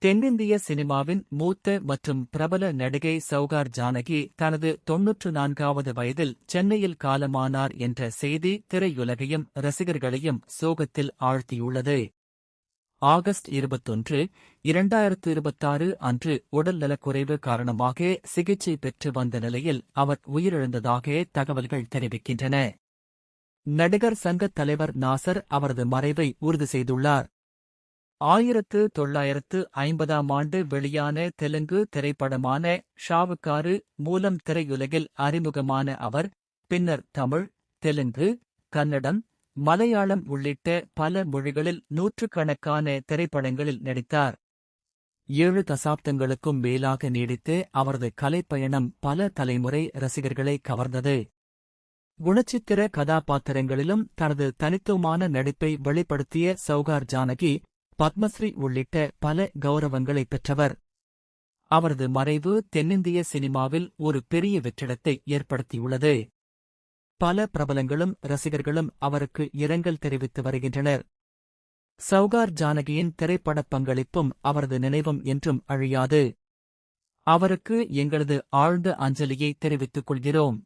தென்னிந்திய சினிமாவின் மூத்த மற்றும் பிரபல நடிகை சௌகார் ஜானகி தனது 94வது வயதில் சென்னையில் காலமானார் என்ற செய்தி திரையுலகையும் ரசிகர்களையும் சோகத்தில் ஆழ்த்தியுள்ளது. ஆகஸ்ட் 21, 2026 அன்று உடல்நலக்குறைவு காரணமாக சிகிச்சை பெற்று வந்த நிலையில் அவர் உயிரிழந்ததாக தகவல்கள் தெரிவிக்கின்றன. நடிகர் சங்கத் தலைவர் நாசர் அவரது மறைவை உறுதி செய்துள்ளார். 1950ஆம் ஆண்டு வெளியான தெலுங்கு திரைப்படமான ஷாவுக்காரு மூலம் திரையுலகில் அறிமுகமான அவர் பின்னர் தமிழ், தெலுங்கு, கன்னடம், மலையாளம் உள்ளிட்ட பல மொழிகளில் நூற்றுக்கணக்கான திரைப்படங்களில் நடித்தார். 7 தசாப்தங்களுக்கும் மேலாக நீடித்து அவரது கலைப்பயணம் பல தலைமுறை ரசிகர்களை கவர்ந்தது. குணச்சித்திர கதாபாத்திரங்களிலும் தனது தனித்துவமான நடிப்பை வெளிப்படுத்திய சௌகார் ஜானகி பத்மஸ்ரீ உள்ளிட்ட பல கௌரவங்களை பெற்றவர். அவரது மறைவு தென்னிந்திய சினிமாவில் ஒரு பெரிய வெற்றிடத்தை ஏற்படுத்தியுள்ளது. பல பிரபலங்களும் ரசிகர்களும் அவருக்கு இரங்கல் தெரிவித்து வருகின்றனர். சௌகார் ஜானகியின் திரைப்படப் பங்களிப்பும் அவரது நினைவும் என்றும் அழியாது. அவருக்கு எங்களது ஆழ்ந்த அஞ்சலியை தெரிவித்துக் கொள்கிறோம்.